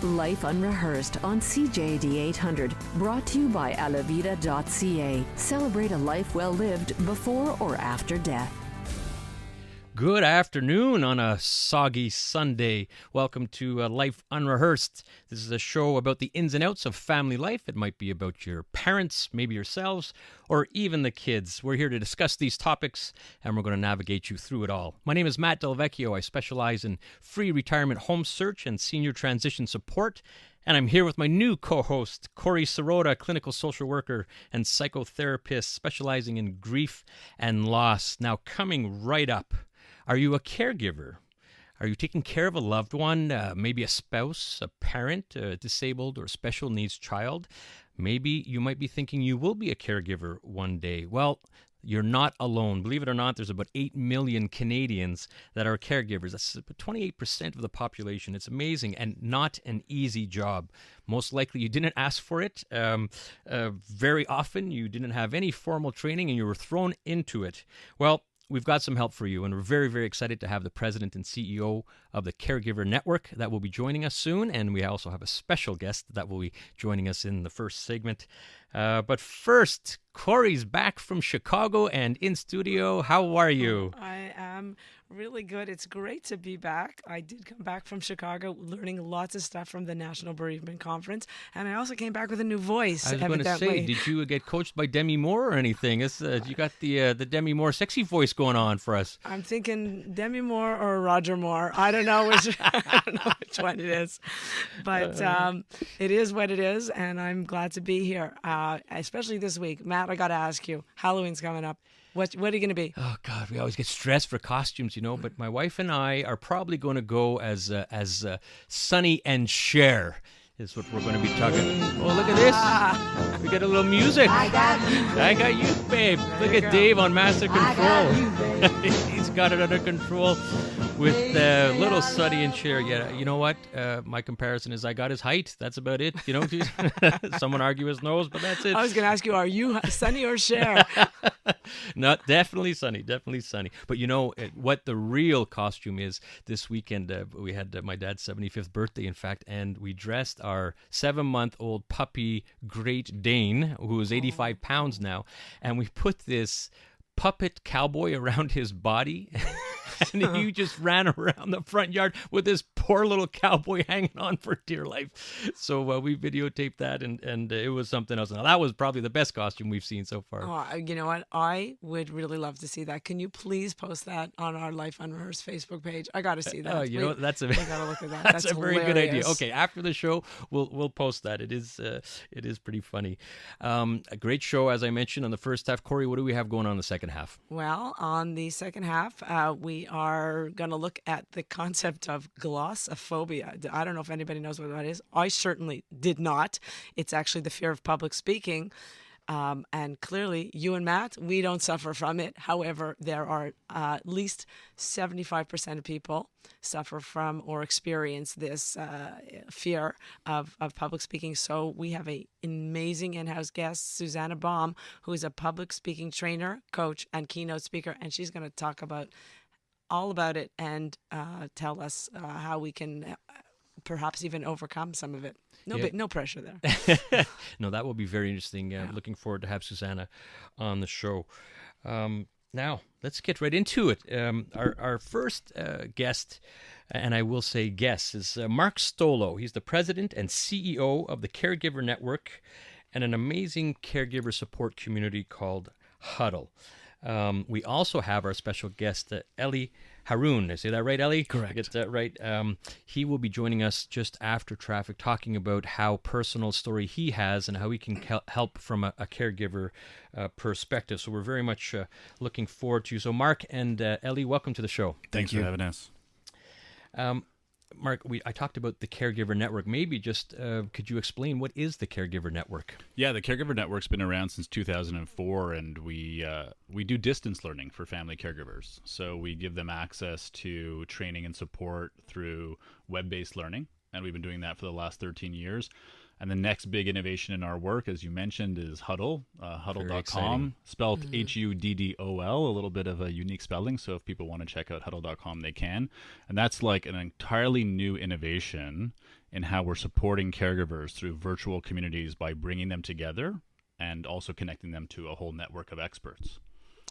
Life Unrehearsed on CJD 800, brought to you by alavida.ca. Celebrate a life well lived before or after death. Good afternoon on a soggy Sunday. Welcome to Life Unrehearsed. This is a show about the ins and outs of family life. It might be about your parents, maybe yourselves, or even the kids. We're here to discuss these topics, and we're going to navigate you through it all. My name is Matt DelVecchio. I specialize in free retirement home search and senior transition support. And I'm here with my new co-host, Corrie Sirota, clinical social worker and psychotherapist specializing in grief and loss. Now, coming right up, are you a caregiver? Are you taking care of a loved one, maybe a spouse, a parent, a disabled or special needs child? Maybe you might be thinking you will be a caregiver one day. Well, you're not alone. Believe it or not, there's about 8 million Canadians that are caregivers. That's about 28% of the population. It's amazing and not an easy job. Most likely you didn't ask for it. Very often you didn't have any formal training and you were thrown into it. Well, we've got some help for you, and we're very, very excited to have the president and CEO of the Caregiver Network that will be joining us soon, and we also have a special guest that will be joining us in the first segment. But first, Corrie's back from Chicago and in studio. How are you? I am really good. It's great to be back. I did come back from Chicago learning lots of stuff from the National Bereavement Conference, and I also came back with a new voice. I was going to say, did you get coached by Demi Moore or anything? You got the Demi Moore sexy voice going on for us. I'm thinking Demi Moore or Roger Moore. I don't know which one it is, but it is what it is, and I'm glad to be here, especially this week. Matt, I got to ask you, Halloween's coming up. What are you going to be? Oh, God, we always get stressed for costumes, but my wife and I are probably going to go as Sonny and Cher is what we're going to be talking. Oh, look at this. We get a little music. I got you, babe. Look at Dave on Master Control. He's got it under control with little Sonny and Cher. Yeah, you know what? My comparison is I got his height. That's about it. Someone argue his nose, but that's it. I was going to ask you, are you Sonny or Cher? Not definitely Sonny. But what the real costume is this weekend? We had my dad's 75th birthday, in fact, and we dressed our 7-month-old puppy Great Dane, who is 85 pounds now, and we put this puppet cowboy around his body. And he just ran around the front yard with this poor little cowboy hanging on for dear life. So we videotaped that, and it was something else. Now, that was probably the best costume we've seen so far. Oh, you know what? I would really love to see that. Can you please post that on our Life Unrehearsed Facebook page? I got to see that. You know what? That's a gotta look at that. That's a very good idea. Okay, after the show, we'll post that. It is pretty funny. A great show, as I mentioned, on the first half. Corrie, what do we have going on in the second half? Well, on the second half, we are going to look at the concept of glossophobia. I don't know if anybody knows what that is. I certainly did not. It's actually the fear of public speaking. And clearly, you and Matt, we don't suffer from it. However, there are at least 75% of people suffer from or experience this fear of public speaking. So we have an amazing in-house guest, Suzanna Baum, who is a public speaking trainer, coach, and keynote speaker. And she's going to talk all about it and tell us how we can perhaps even overcome some of it. No pressure there. No, that will be very interesting. Looking forward to have Suzanna on the show. Now, let's get right into it. Our first guest, and I will say guest, is Mark Stolow. He's the president and CEO of the Caregiver Network and an amazing caregiver support community called Huddol. We also have our special guest, Elie Haroun. Did I say that right, Elie? Correct. I get that right. He will be joining us just after traffic, talking about how personal story he has and how he can help from a caregiver perspective. So we're very much looking forward to you. So Mark and Elie, welcome to the show. Thanks for having us. Mark, I talked about the Caregiver Network. Maybe just could you explain what is the Caregiver Network? Yeah, the Caregiver Network's been around since 2004, and we do distance learning for family caregivers. So we give them access to training and support through web-based learning, and we've been doing that for the last 13 years. And the next big innovation in our work, as you mentioned, is Huddol, Huddol.com, spelled Huddol, a little bit of a unique spelling. So if people want to check out Huddol.com, they can. And that's like an entirely new innovation in how we're supporting caregivers through virtual communities by bringing them together and also connecting them to a whole network of experts.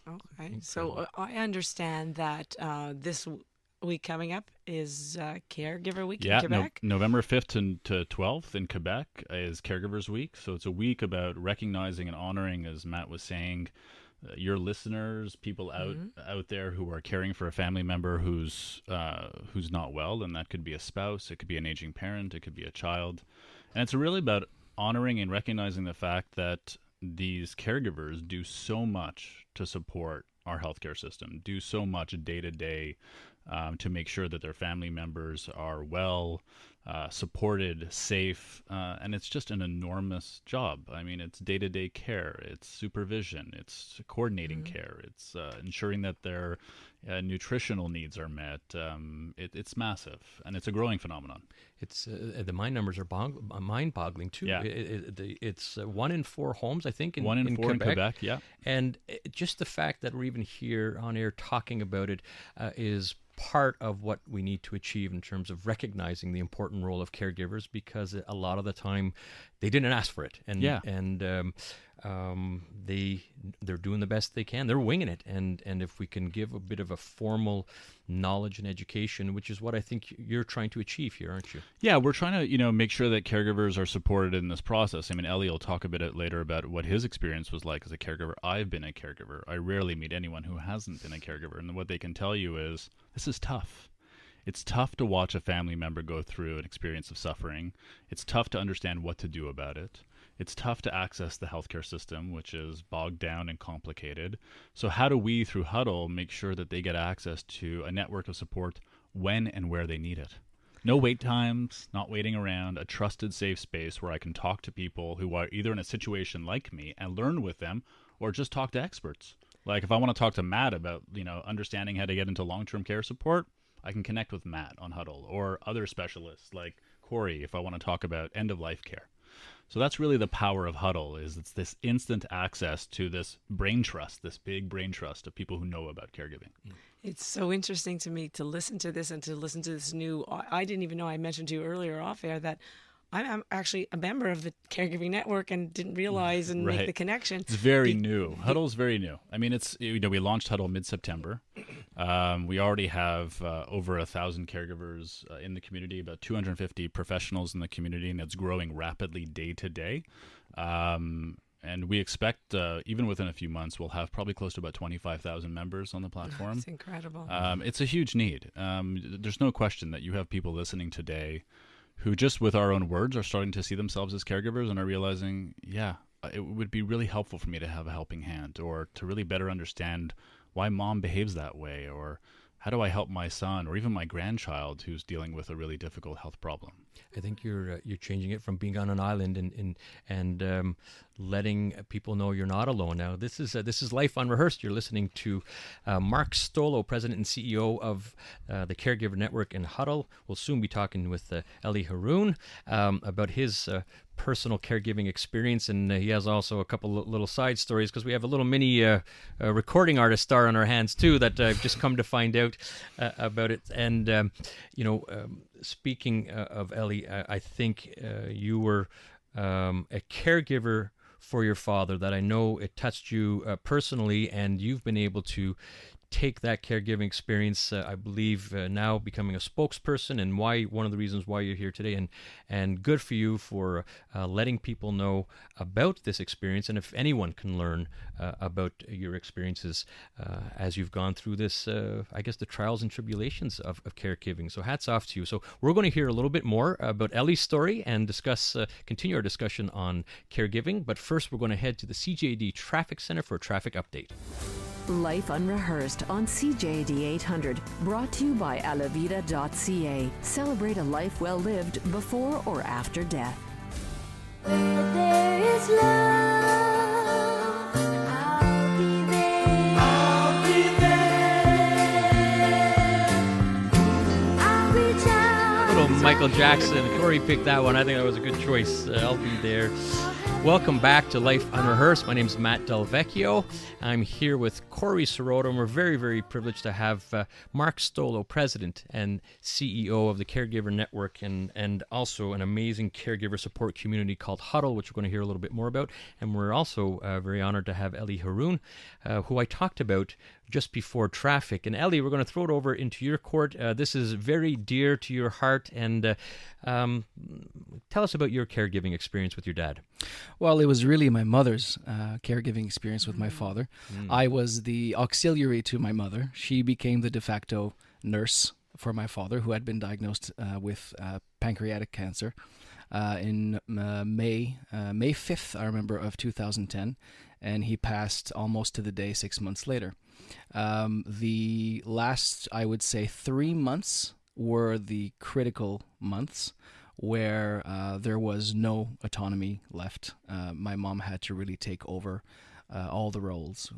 Okay, so I understand that this week coming up is Caregiver Week in Quebec. November 5th to 12th in Quebec is Caregivers Week. So it's a week about recognizing and honoring, as Matt was saying, your listeners, people out there who are caring for a family member who's not well, and that could be a spouse, it could be an aging parent, it could be a child. And it's really about honoring and recognizing the fact that these caregivers do so much to support our healthcare system, do so much day to day to make sure that their family members are well, supported, safe, and it's just an enormous job. I mean, it's day-to-day care, it's supervision, it's coordinating care, it's ensuring that their nutritional needs are met. It's massive, and it's a growing phenomenon. It's the mind numbers are mind-boggling too. Yeah. It's 1 in 4 homes, I think, in 1 in 4 in Quebec. Yeah, and just the fact that we're even here on air talking about it is part of what we need to achieve in terms of recognizing the important role of caregivers, because a lot of the time they didn't ask for it, and they're doing the best they can. They're winging it, and if we can give a bit of a formal knowledge and education, which is what I think you're trying to achieve here, aren't you? Yeah, we're trying to make sure that caregivers are supported in this process. I mean, Elie will talk a bit later about what his experience was like as a caregiver. I've been a caregiver. I rarely meet anyone who hasn't been a caregiver, and what they can tell you is this is tough. It's tough to watch a family member go through an experience of suffering. It's tough to understand what to do about it. It's tough to access the healthcare system, which is bogged down and complicated. So how do we, through Huddol, make sure that they get access to a network of support when and where they need it? No wait times, not waiting around, a trusted, safe space where I can talk to people who are either in a situation like me and learn with them, or just talk to experts. Like if I want to talk to Matt about, understanding how to get into long-term care support, I can connect with Matt on Huddol, or other specialists like Corrie if I want to talk about end-of-life care. So that's really the power of Huddol, is it's this instant access to this brain trust, this big brain trust of people who know about caregiving. It's so interesting to me to listen to this and to listen to this new. I didn't even know, I mentioned to you earlier off air that I'm actually a member of the Caregiving Network and didn't realize and make the connection. It's very new. Huddol's very new. I mean, it's we launched Huddol mid-September. We already have over 1,000 caregivers in the community, about 250 professionals in the community, and it's growing rapidly day to day. And we expect, even within a few months, we'll have probably close to about 25,000 members on the platform. That's incredible. It's a huge need. There's no question that you have people listening today who just with our own words are starting to see themselves as caregivers and are realizing, it would be really helpful for me to have a helping hand, or to really better understand why mom behaves that way, or how do I help my son or even my grandchild who's dealing with a really difficult health problem. I think you're changing it from being on an island and letting people know you're not alone. Now, this is Life Unrehearsed. You're listening to Mark Stolow, President and CEO of the Caregiver Network in Huddol. We'll soon be talking with Elie Haroun about his personal caregiving experience, and he has also a couple little side stories, because we have a little mini recording artist star on our hands too that I've just come to find out about it. And speaking of Elie, I think you were a caregiver for your father, that I know it touched you personally, and you've been able to take that caregiving experience, I believe, now becoming a spokesperson, and one of the reasons why you're here today. And good for you for letting people know about this experience, and if anyone can learn about your experiences as you've gone through this, I guess, the trials and tribulations of caregiving. So hats off to you. So we're going to hear a little bit more about Elie's story and continue our discussion on caregiving. But first, we're going to head to the CJD Traffic Center for a traffic update. Life Unrehearsed on CJD 800, brought to you by alavida.ca. Celebrate a life well lived before or after death. Where there is love, I'll be there. I'll be there. I'll reach out. Little Michael Jackson. Corrie picked that one. I think that was a good choice. I'll be there. Welcome back to Life Unrehearsed. My name is Matt DelVecchio. I'm here with Corrie Sirota, and we're very, very privileged to have Mark Stolow, President and CEO of the Caregiver Network, and also an amazing caregiver support community called Huddol, which we're going to hear a little bit more about. And we're also very honored to have Elie Haroun, who I talked about just before traffic. And Elie, we're going to throw it over into your court. This is very dear to your heart, and tell us about your caregiving experience with your dad. Well, it was really my mother's caregiving experience with my father. I was the auxiliary to my mother. She became the de facto nurse for my father, who had been diagnosed with pancreatic cancer in May 5th, I remember, of 2010, and he passed almost to the day 6 months later. The last, I would say, 3 months were the critical months where there was no autonomy left. My mom had to really take over all the roles,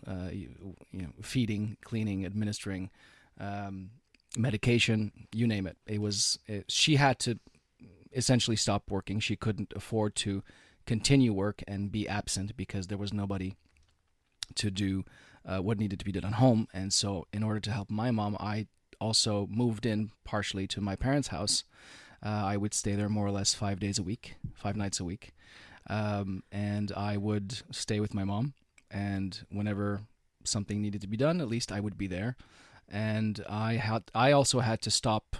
feeding, cleaning, administering, medication, you name it. She had to essentially stop working. She couldn't afford to continue work and be absent because there was nobody to do what needed to be done at home. And so in order to help my mom, I also moved in partially to my parents' house. I would stay there more or less 5 days a week, 5 nights a week. And I would stay with my mom. And whenever something needed to be done, at least I would be there. And I also had to stop.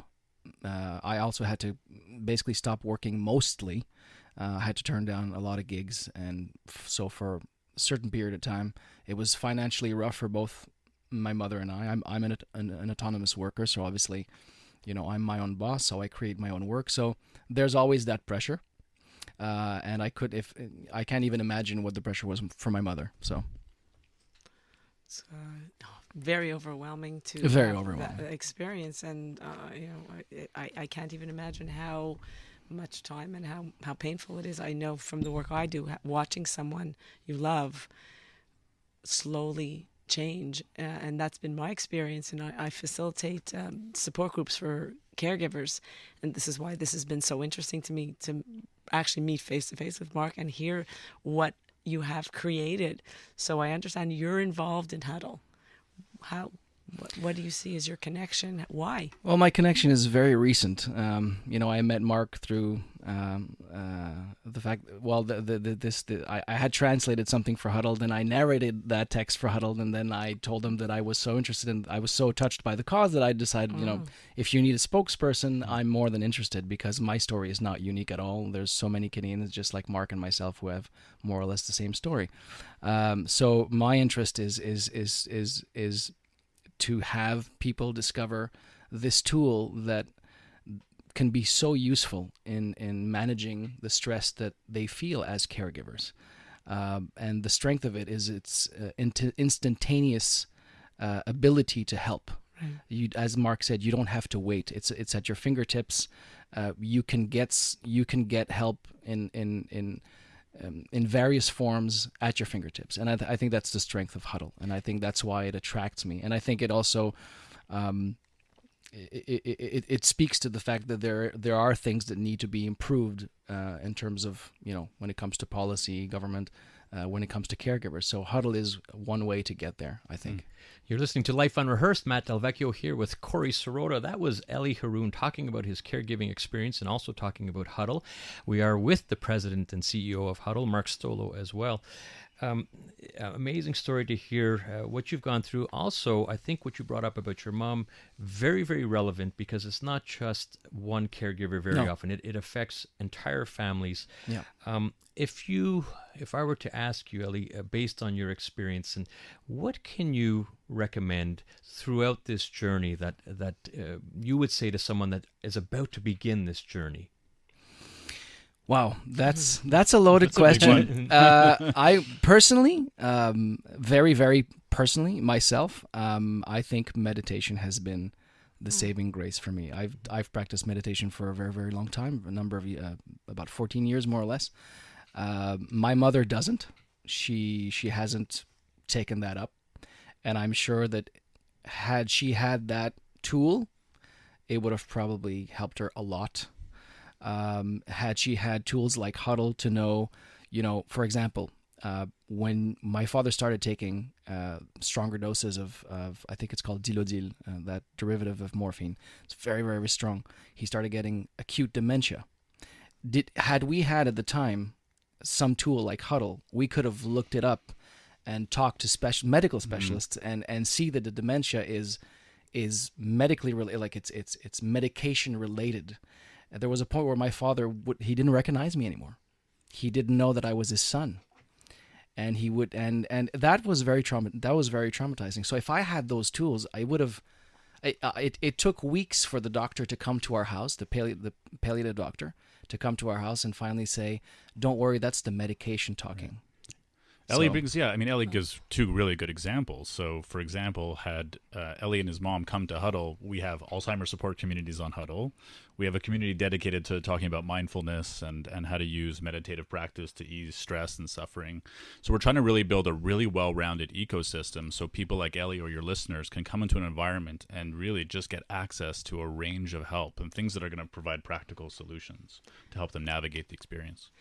I also had to basically stop working mostly. I had to turn down a lot of gigs. And so for a certain period of time, it was financially rough for both my mother and I. I'm an autonomous worker, so obviously, I'm my own boss, so I create my own work. So there's always that pressure, and I can't even imagine what the pressure was for my mother. So it's very overwhelming very have overwhelming that experience, and I can't even imagine how much time and how painful it is. I know from the work I do, watching someone you love slowly change, and that's been my experience. And I facilitate support groups for caregivers, and this is why this has been so interesting to me, to actually meet face to face with Mark and hear what you have created. So I understand you're involved in Huddol. What do you see as your connection? Why? Well, my connection is very recent. I met Mark through the fact. Well, I had translated something for Huddle, then I narrated that text for Huddle, and then I told him that I was so interested in. I was so touched by the cause that I decided, if you need a spokesperson, I'm more than interested, because my story is not unique at all. There's so many Canadians just like Mark and myself who have more or less the same story. So my interest is to have people discover this tool that can be so useful in managing the stress that they feel as caregivers. And the strength of it is its instantaneous ability to help. Right. As Mark said, you don't have to wait. It's at your fingertips. You can get help in various forms at your fingertips. And I think that's the strength of Huddle. And I think that's why it attracts me. And I think it also, it speaks to the fact that there are things that need to be improved in terms of, when it comes to policy, government, when it comes to caregivers. So Huddle is one way to get there, I think. You're listening to Life Unrehearsed. Matt DelVecchio here with Corrie Sirota. That was Elie Haroun talking about his caregiving experience and also talking about Huddle. We are with the president and CEO of Huddol, Mark Stolow, as well. Amazing story to hear what you've gone through. Also, I think what you brought up about your mom, very, very relevant, because it's not just one caregiver very often. It affects entire families. Yeah. If I were to ask you, Elie, based on your experience, and what can you recommend throughout this journey that you would say to someone that is about to begin this journey? Wow, that's a loaded question. I personally, very, very personally, myself, I think meditation has been the saving grace for me. I've practiced meditation for a very, very long time, a number of about 14 years, more or less. My mother doesn't. She hasn't taken that up, and I'm sure that had she had that tool, it would have probably helped her a lot. Had she had tools like Huddle to know, for example, when my father started taking stronger doses of I think it's called Dilodil, that derivative of morphine, it's very, very strong. He started getting acute dementia. Had we had at the time some tool like Huddle, we could have looked it up and talked to medical specialists and see that the dementia is medically related, like it's medication related. And there was a point where my father he didn't recognize me anymore. He didn't know that I was his son. And he would, and that was very traumatizing. So if I had those tools, I would have. It took weeks for the doctor to come to our house, the palliative doctor, to come to our house and finally say, "Don't worry, that's the medication talking." Elie Elie gives two really good examples. So, for example, had Elie and his mom come to Huddle, we have Alzheimer's support communities on Huddle. We have a community dedicated to talking about mindfulness and how to use meditative practice to ease stress and suffering. So we're trying to really build a really well-rounded ecosystem so people like Elie or your listeners can come into an environment and really just get access to a range of help and things that are going to provide practical solutions to help them navigate the experience.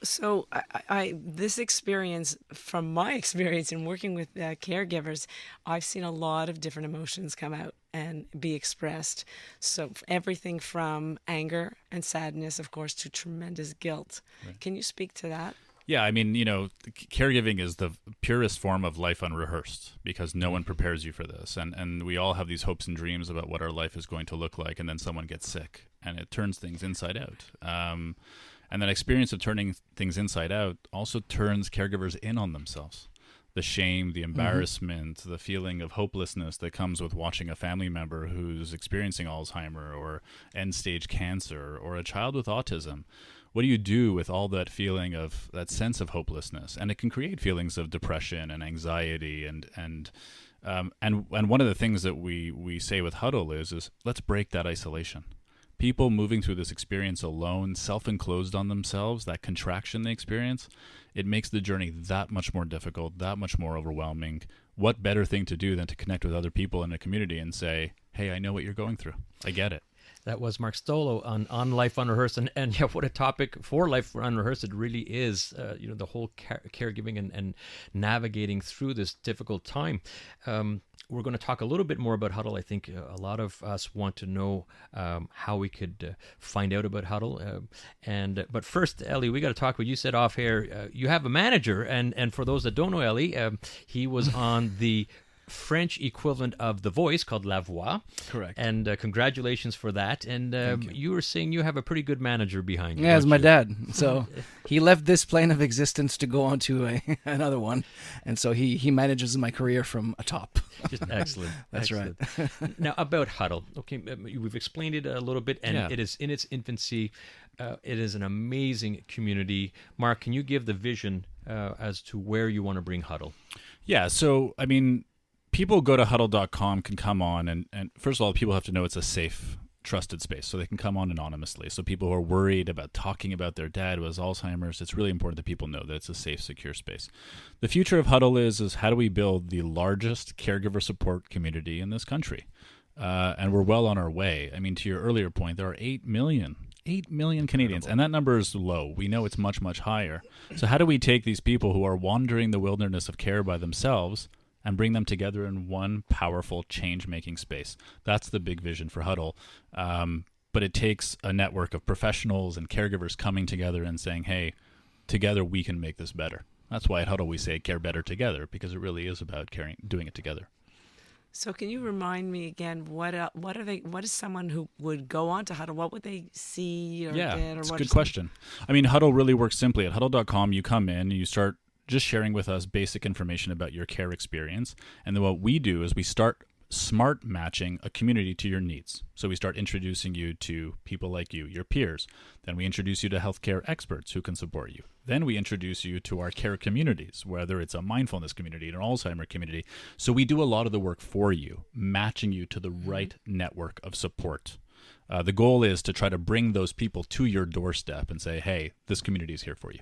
So I this experience, from my experience in working with caregivers, I've seen a lot of different emotions come out and be expressed. So everything from anger and sadness, of course, to tremendous guilt. Right. Can you speak to that? Yeah, caregiving is the purest form of life unrehearsed because no one prepares you for this. And we all have these hopes and dreams about what our life is going to look like, and then someone gets sick and it turns things inside out. And that experience of turning things inside out also turns caregivers in on themselves. The shame, the embarrassment, the feeling of hopelessness that comes with watching a family member who's experiencing Alzheimer's or end-stage cancer or a child with autism. What do you do with all that feeling of that sense of hopelessness? And it can create feelings of depression and anxiety and one of the things that we say with Huddle is let's break that isolation. People moving through this experience alone, self-enclosed on themselves, that contraction they experience, it makes the journey that much more difficult, that much more overwhelming. What better thing to do than to connect with other people in a community and say, hey, I know what you're going through. I get it. That was Mark Stolow on Life Unrehearsed, and yeah, what a topic for Life Unrehearsed it really is. The whole caregiving and navigating through this difficult time. We're going to talk a little bit more about Huddle. I think a lot of us want to know how we could find out about Huddle. But first, Elie, we got to talk. What you said off here. You have a manager, and for those that don't know Elie, he was on the French equivalent of The Voice called La Voix. Correct. And congratulations for that. And you were saying you have a pretty good manager behind you. Yeah, it's my dad. So he left this plane of existence to go on to another one. And so he manages my career from atop. Just excellent. That's excellent. right. Now, about Huddle. Okay, we've explained it a little bit, and it is in its infancy. It is an amazing community. Mark, can you give the vision as to where you want to bring Huddle? Yeah, so, people go to huddle.com, can come on, and first of all, people have to know it's a safe, trusted space, so they can come on anonymously. So people who are worried about talking about their dad who has Alzheimer's, it's really important that people know that it's a safe, secure space. The future of Huddle is how do we build the largest caregiver support community in this country? And we're well on our way. To your earlier point, there are 8 million Canadians, and that number is low. We know it's much, much higher. So how do we take these people who are wandering the wilderness of care by themselves and bring them together in one powerful change-making space? That's the big vision for Huddle. But it takes a network of professionals and caregivers coming together and saying, hey, together we can make this better. That's why at Huddle we say care better together, because it really is about doing it together. So can you remind me again, what is someone who would go on to Huddle, what would they see or get? Or it's a what good question. Huddle really works simply. At huddle.com, you come in and you start just sharing with us basic information about your care experience. And then what we do is we start smart matching a community to your needs. So we start introducing you to people like you, your peers. Then we introduce you to healthcare experts who can support you. Then we introduce you to our care communities, whether it's a mindfulness community, an Alzheimer's community. So we do a lot of the work for you, matching you to the right network of support. the goal is to try to bring those people to your doorstep and say, hey, this community is here for you.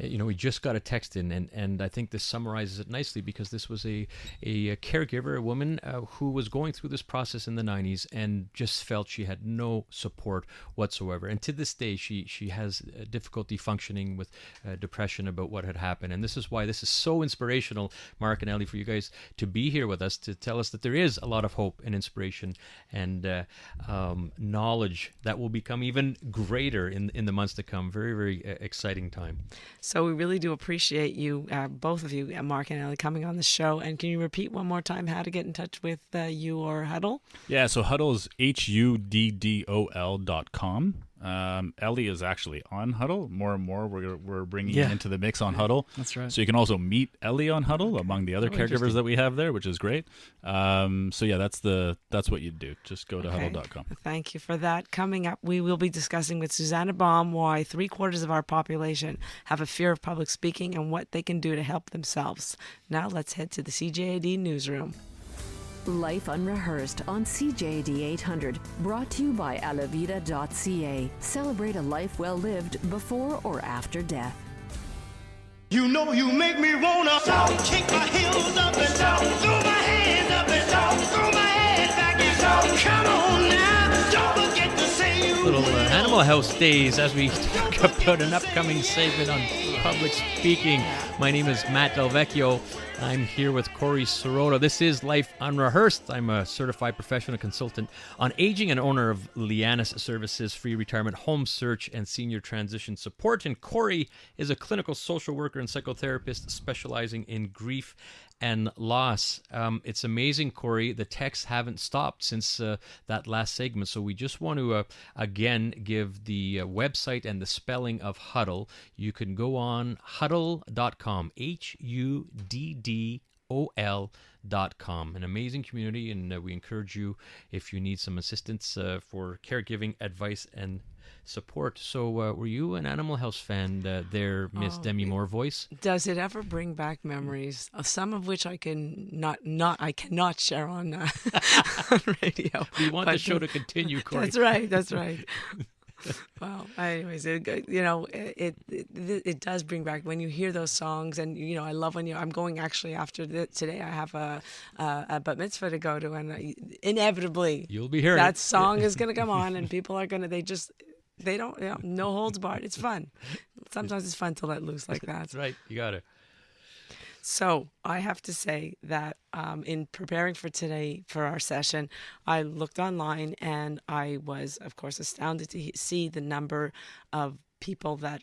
We just got a text in, and I think this summarizes it nicely, because this was a caregiver, a woman who was going through this process in the 90s and just felt she had no support whatsoever. And to this day, she has difficulty functioning with depression about what had happened. And this is why this is so inspirational, Mark and Elie, for you guys to be here with us to tell us that there is a lot of hope and inspiration and knowledge that will become even greater in the months to come. Very, very exciting time. So we really do appreciate you, both of you, Mark and Elie, coming on the show. And can you repeat one more time how to get in touch with you or Huddol? Yeah, so Huddol is HUDDOL.com. Elie is actually on Huddol. More and more, we're bringing him into the mix on Huddol. That's right. So you can also meet Elie on Huddol among the other caregivers that we have there, which is great. So yeah, that's what you'd do. Just go to Huddol.com. Thank you for that. Coming up, we will be discussing with Suzanna Baum why 3/4 of our population have a fear of public speaking and what they can do to help themselves. Now let's head to the CJAD newsroom. Life Unrehearsed on CJD 800, brought to you by alavida.ca. Celebrate a life well lived before or after death. You know you make me wanna kick my heels up and throw my hands up and throw my head back and come on now, don't forget to say you. Little Animal House days as we talk about an upcoming segment on public speaking. My name is Matt DelVecchio. I'm here with Corrie Sirota. This is Life Unrehearsed. I'm a certified professional consultant on aging and owner of Lianis Services, free retirement, home search, and senior transition support. And Corrie is a clinical social worker and psychotherapist specializing in grief and loss. It's amazing, Corrie. The texts haven't stopped since that last segment. So we just want to, again, give the website and the spelling of Huddol. You can go on huddol.com, HUDDOL.com. An amazing community, and we encourage you, if you need some assistance for caregiving, advice, and support. So were you an Animal House fan there, Miss Demi Moore voice? Does it ever bring back memories, some of which I cannot share on, on radio? We want the show to continue, Corrie. That's right. Well, anyways, it does bring back when you hear those songs, and I love when I'm going actually after today. I have a bat mitzvah to go to, and inevitably you'll be hearing that song is going to come on, and people are going to they don't no holds barred. It's fun. Sometimes it's fun to let loose like that. That's right. You got it. So I have to say that in preparing for today, for our session, I looked online and I was, of course, astounded to see the number of people that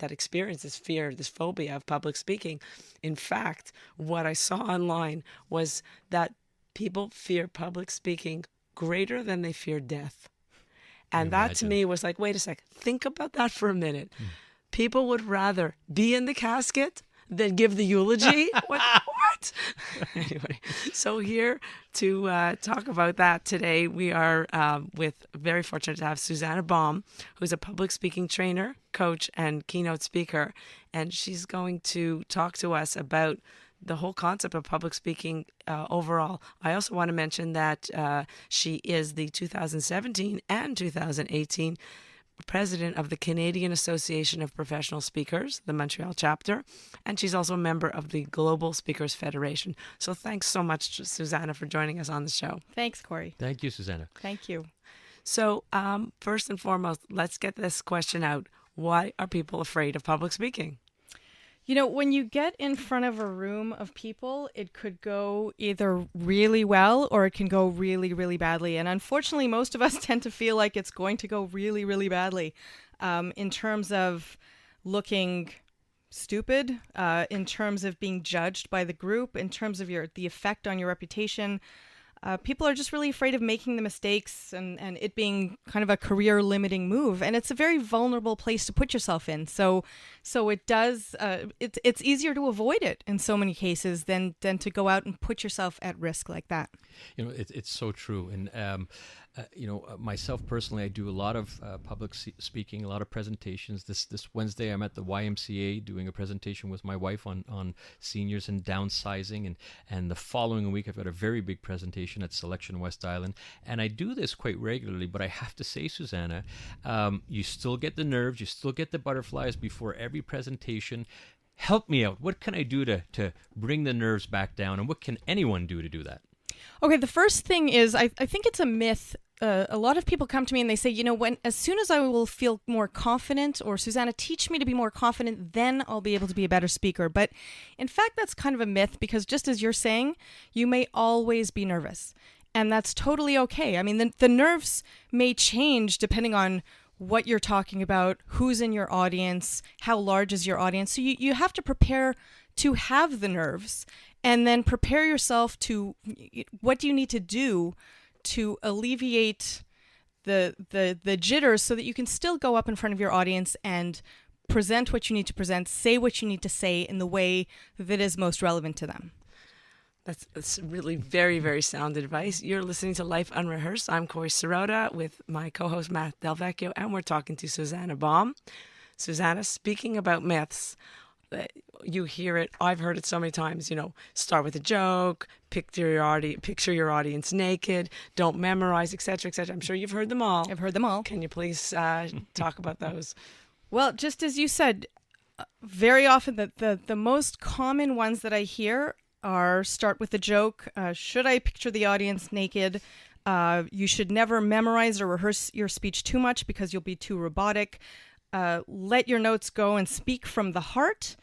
experience this fear, this phobia of public speaking. In fact, what I saw online was that people fear public speaking greater than they fear death. And that to me was like, wait a sec, think about that for a minute. People would rather be in the casket than give the eulogy? What? Anyway, so here to talk about that today, we are very fortunate to have Suzanna Baum, who's a public speaking trainer, coach, and keynote speaker. And she's going to talk to us about the whole concept of public speaking overall. I also want to mention that she is the 2017 and 2018 president of the Canadian Association of Professional Speakers, the Montreal chapter, and she's also a member of the Global Speakers Federation. So thanks so much, Suzanna, for joining us on the show. Thanks, Corrie. Thank you, Suzanna. Thank you. So first and foremost, let's get this question out. Why are people afraid of public speaking? When you get in front of a room of people, it could go either really well or it can go really, really badly. And unfortunately, most of us tend to feel like it's going to go really, really badly in terms of looking stupid, in terms of being judged by the group, in terms of the effect on your reputation. People are just really afraid of making the mistakes and it being kind of a career limiting move. And it's a very vulnerable place to put yourself in. So it does, it's easier to avoid it in so many cases than to go out and put yourself at risk like that. It's so true. And myself personally, I do a lot of public speaking, a lot of presentations. This Wednesday, I'm at the YMCA doing a presentation with my wife on seniors and downsizing, and the following week I've got a very big presentation at Selection West Island, and I do this quite regularly. But I have to say, Suzanna, you still get the nerves, you still get the butterflies before every presentation. Help me out. What can I do to bring the nerves back down, and what can anyone do to do that? Okay, the first thing is I think it's a myth. A lot of people come to me and they say, as soon as I will feel more confident, or Suzanna, teach me to be more confident, then I'll be able to be a better speaker. But in fact, that's kind of a myth, because just as you're saying, you may always be nervous. And that's totally okay. I mean, the nerves may change depending on what you're talking about, who's in your audience, how large is your audience. So you have to prepare to have the nerves, and then prepare yourself to, what do you need to do to alleviate the jitters so that you can still go up in front of your audience and present what you need to present, say what you need to say in the way that is most relevant to them. That's really very, very sound advice. You're listening to Life Unrehearsed. I'm Corrie Sirota with my co-host Matt DelVecchio, and we're talking to Suzanna Baum. Suzanna, speaking about myths, you hear it. I've heard it so many times. Start with a joke, picture your audience naked, don't memorize, etc., etc. I'm sure you've heard them all. I've heard them all. Can you please talk about those? Well, just as you said, very often the most common ones that I hear are start with a joke. Should I picture the audience naked? You should never memorize or rehearse your speech too much because you'll be too robotic. Let your notes go and speak from the heart.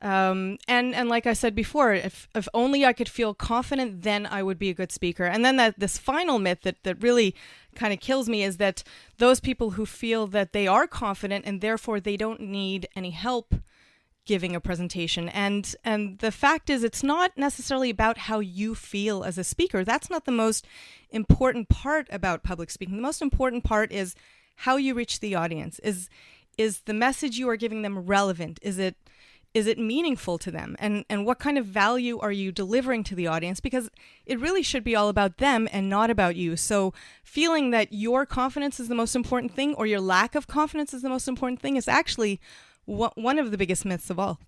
And like I said before, if only I could feel confident, then I would be a good speaker. And then this final myth that really kind of kills me is that those people who feel that they are confident and therefore they don't need any help giving a presentation. And the fact is, it's not necessarily about how you feel as a speaker. That's not the most important part about public speaking. The most important part is how you reach the audience. Is the message you are giving them relevant? Is it meaningful to them? And what kind of value are you delivering to the audience? Because it really should be all about them and not about you. So feeling that your confidence is the most important thing, or your lack of confidence is the most important thing, is actually one of the biggest myths of all.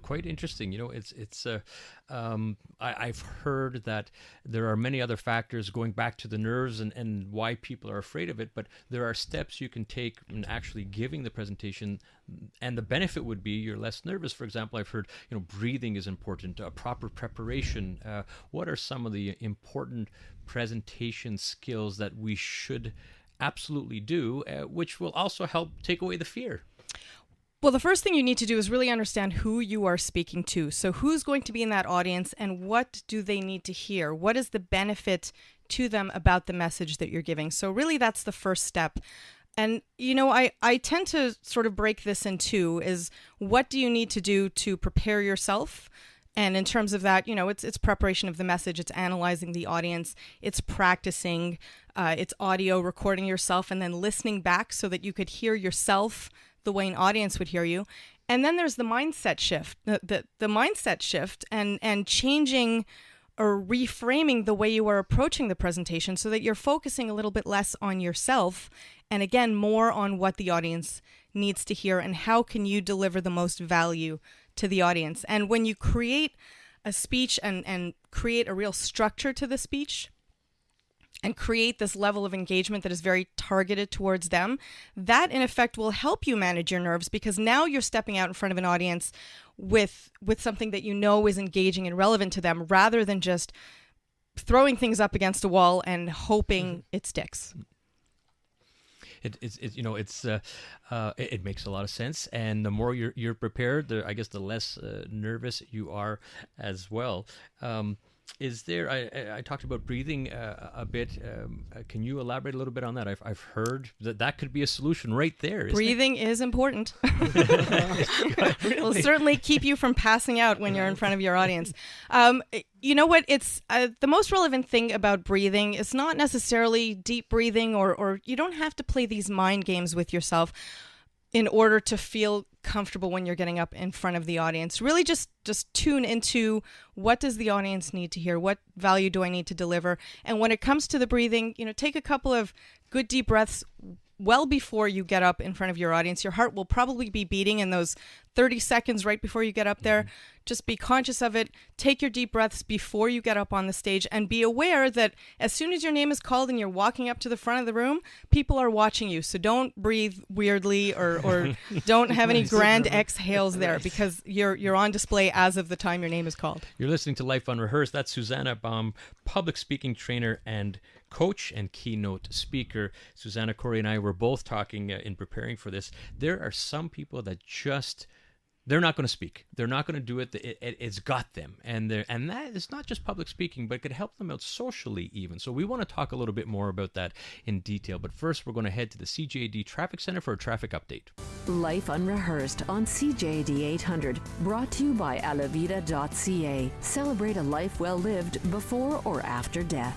Quite interesting. I've heard that there are many other factors going back to the nerves and why people are afraid of it, but there are steps you can take in actually giving the presentation, and the benefit would be you're less nervous. For example, I've heard, breathing is important, proper preparation. What are some of the important presentation skills that we should absolutely do, which will also help take away the fear? Well, the first thing you need to do is really understand who you are speaking to. So who's going to be in that audience, and what do they need to hear? What is the benefit to them about the message that you're giving? So really, that's the first step. And, I tend to sort of break this in two, is what do you need to do to prepare yourself? And in terms of that, it's preparation of the message, it's analyzing the audience, it's practicing, it's audio recording yourself and then listening back so that you could hear yourself the way an audience would hear you. And then there's the mindset shift, the mindset shift and changing or reframing the way you are approaching the presentation so that you're focusing a little bit less on yourself and again, more on what the audience needs to hear and how can you deliver the most value to the audience. And when you create a speech and create a real structure to the speech, and create this level of engagement that is very targeted towards them, that in effect will help you manage your nerves, because now you're stepping out in front of an audience with something that is engaging and relevant to them, rather than just throwing things up against a wall and hoping it sticks. It makes a lot of sense, and the more you're prepared, I guess the less nervous you are as well. Is there? I talked about breathing a bit. Can you elaborate a little bit on that? I've heard that could be a solution right there. Breathing is important. It will certainly keep you from passing out when you're in front of your audience. You know what? It's the most relevant thing about breathing is not necessarily deep breathing, or you don't have to play these mind games with yourself in order to feel comfortable when you're getting up in front of the audience. Really just tune into what does the audience need to hear? What value do I need to deliver? And when it comes to the breathing, take a couple of good deep breaths well before you get up in front of your audience. Your heart will probably be beating in those 30 seconds right before you get up there. Just be conscious of it. Take your deep breaths before you get up on the stage, and be aware that as soon as your name is called and you're walking up to the front of the room, people are watching you. So don't breathe weirdly or don't have any grand exhales there, because you're on display as of the time your name is called. You're listening to Life Unrehearsed. That's Suzanna Baum, public speaking trainer and coach and keynote speaker. Suzanna, Corrie, and I were both talking in preparing for this. There are some people that they're not going to speak. They're not going to do it. It's got them. And that is not just public speaking, but it could help them out socially even. So we want to talk a little bit more about that in detail. But first, we're going to head to the CJD Traffic Center for a traffic update. Life Unrehearsed on CJD 800, brought to you by alavida.ca. Celebrate a life well lived before or after death.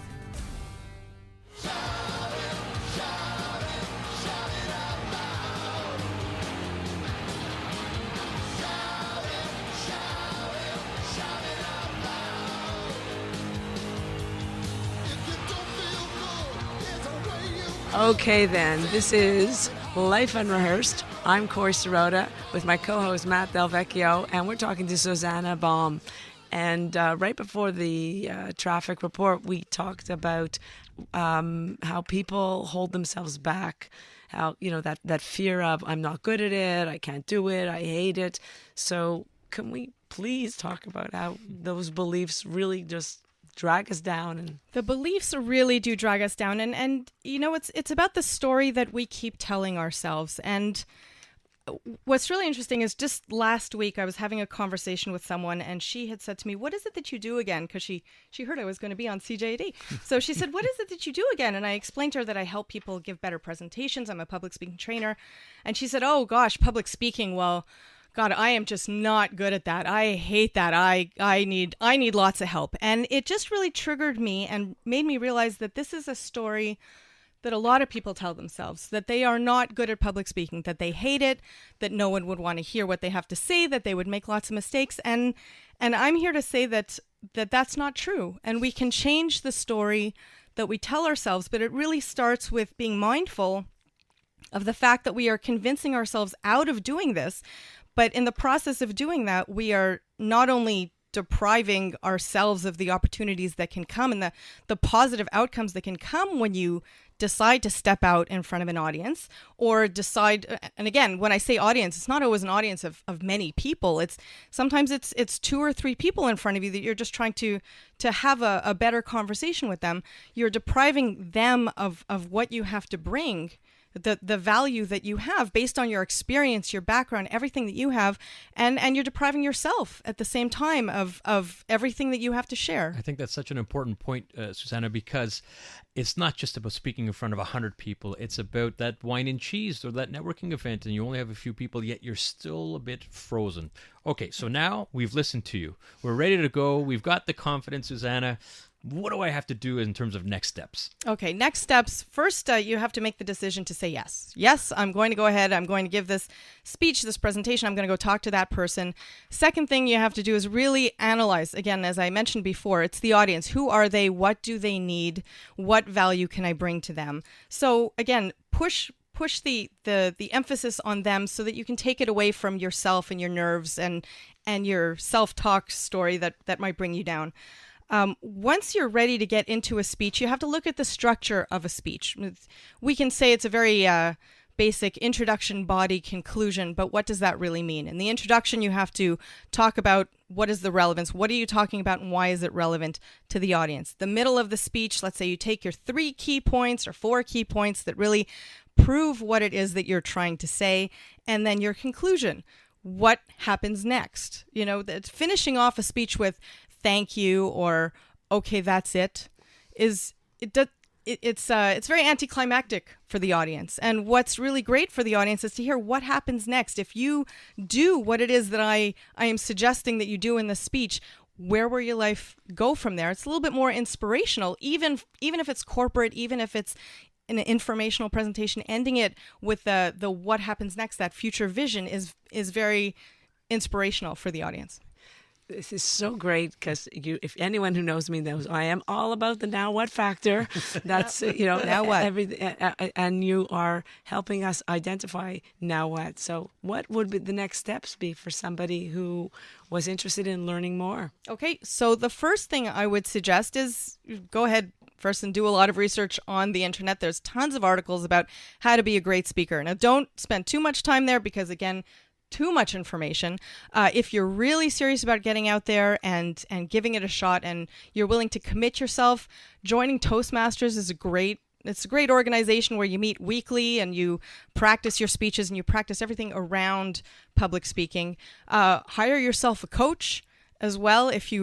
Okay, then. This is Life Unrehearsed. I'm Corrie Sirota with my co-host Matt DelVecchio, and we're talking to Suzanna Baum. And right before the traffic report, we talked about how people hold themselves back, how, that fear of, I'm not good at it, I can't do it, I hate it. So can we please talk about how those beliefs really just drag us down? And the beliefs really do drag us down, and it's about the story that we keep telling ourselves. And what's really interesting is just last week I was having a conversation with someone, and she had said to me, what is it that you do again? Because she heard I was going to be on CJD. So she said, what is it that you do again? And I explained to her that I help people give better presentations. I'm a public speaking trainer. And she said, oh gosh, public speaking, well, God, I am just not good at that. I hate that. I need lots of help. And it just really triggered me and made me realize that this is a story that a lot of people tell themselves, that they are not good at public speaking, that they hate it, that no one would want to hear what they have to say, that they would make lots of mistakes. And I'm here to say that that's not true. And we can change the story that we tell ourselves, but it really starts with being mindful of the fact that we are convincing ourselves out of doing this. But in the process of doing that, we are not only depriving ourselves of the opportunities that can come and the positive outcomes that can come when you decide to step out in front of an audience, or decide, and again, when I say audience, it's not always an audience of many people. Sometimes it's 2 or 3 people in front of you that you're just trying to have a better conversation with them. You're depriving them of what you have to bring, the value that you have based on your experience, your background, everything that you have, and you're depriving yourself at the same time of everything that you have to share. I think that's such an important point, Suzanna, because it's not just about speaking in front of 100 people. It's about that wine and cheese or that networking event, and you only have a few people, yet you're still a bit frozen. Okay, so now we've listened to you. We're ready to go. We've got the confidence, Suzanna. What do I have to do in terms of next steps? Okay, next steps. First, you have to make the decision to say yes. Yes, I'm going to go ahead. I'm going to give this speech, this presentation. I'm going to go talk to that person. Second thing you have to do is really analyze. Again, as I mentioned before, it's the audience. Who are they? What do they need? What value can I bring to them? So again, push the emphasis on them so that you can take it away from yourself and your nerves and your self-talk story that might bring you down. Once you're ready to get into a speech, you have to look at the structure of a speech. We can say it's a very basic introduction, body, conclusion, but what does that really mean? In the introduction, you have to talk about what is the relevance, what are you talking about, and why is it relevant to the audience? The middle of the speech, let's say you take your 3 key points or 4 key points that really prove what it is that you're trying to say, and then your conclusion. What happens next? Finishing off a speech with thank you or okay, that's it it's very anticlimactic for the audience. And what's really great for the audience is to hear what happens next. If you do what it is that I am suggesting that you do in the speech, where will your life go from there? It's a little bit more inspirational, even if it's corporate, even if it's an informational presentation, ending it with the what happens next, that future vision is very inspirational for the audience. This is so great because if anyone who knows me knows I am all about the now what factor. That's Now what? And you are helping us identify now what. So what would be the next steps be for somebody who was interested in learning more? Okay, so the first thing I would suggest is go ahead first and do a lot of research on the internet. There's tons of articles about how to be a great speaker. Now, don't spend too much time there because, again, too much information. If you're really serious about getting out there and giving it a shot, and you're willing to commit yourself, joining Toastmasters is it's a great organization where you meet weekly and you practice your speeches and you practice everything around public speaking. Hire yourself a coach as well. If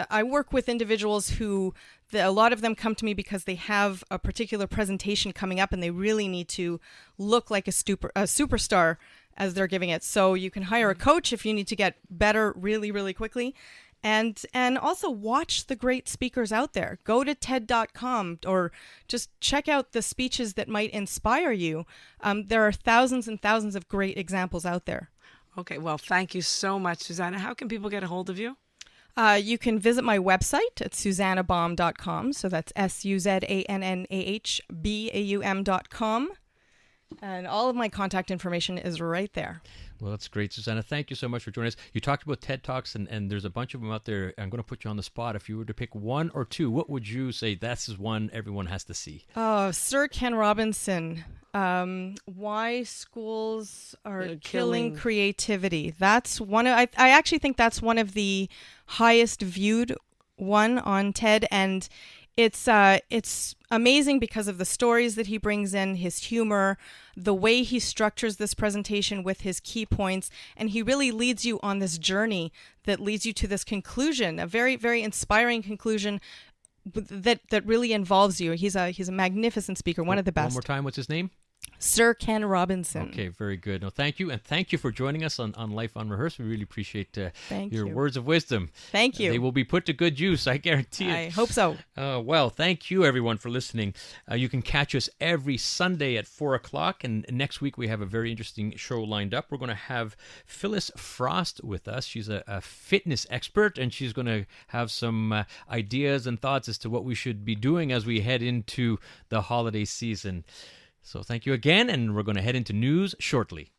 I work with individuals who a lot of them come to me because they have a particular presentation coming up and they really need to look like a superstar as they're giving it. So you can hire a coach if you need to get better really, really quickly. And also watch the great speakers out there. Go to TED.com or just check out the speeches that might inspire you. There are thousands and thousands of great examples out there. Okay, well, thank you so much, Suzanna. How can people get a hold of you? You can visit my website at SuzannaBaum.com. So that's SuzannahBaum.com. And all of my contact information is right there. Well, that's great, Suzanna. Thank you so much for joining us. You talked about TED Talks, and there's a bunch of them out there. I'm going to put you on the spot. If you were to pick one or two, what would you say this is one everyone has to see? Oh, Sir Ken Robinson. Why schools are killing creativity. That's one of, I actually think that's one of the highest viewed one on TED, and it's amazing because of the stories that he brings in, his humor, the way he structures this presentation with his key points, and he really leads you on this journey that leads you to this conclusion, a very, very inspiring conclusion that really involves you. He's a magnificent speaker, one of the best. One more time, what's his name? Sir Ken Robinson. Okay, very good. No, thank you, and thank you for joining us on Life Unrehearsed. We really appreciate your words of wisdom. Thank you. They will be put to good use, I guarantee it. I hope so. Well, thank you, everyone, for listening. You can catch us every Sunday at 4 o'clock, and next week we have a very interesting show lined up. We're going to have Phyllis Frost with us. She's a fitness expert, and she's going to have some ideas and thoughts as to what we should be doing as we head into the holiday season. So thank you again, and we're going to head into news shortly.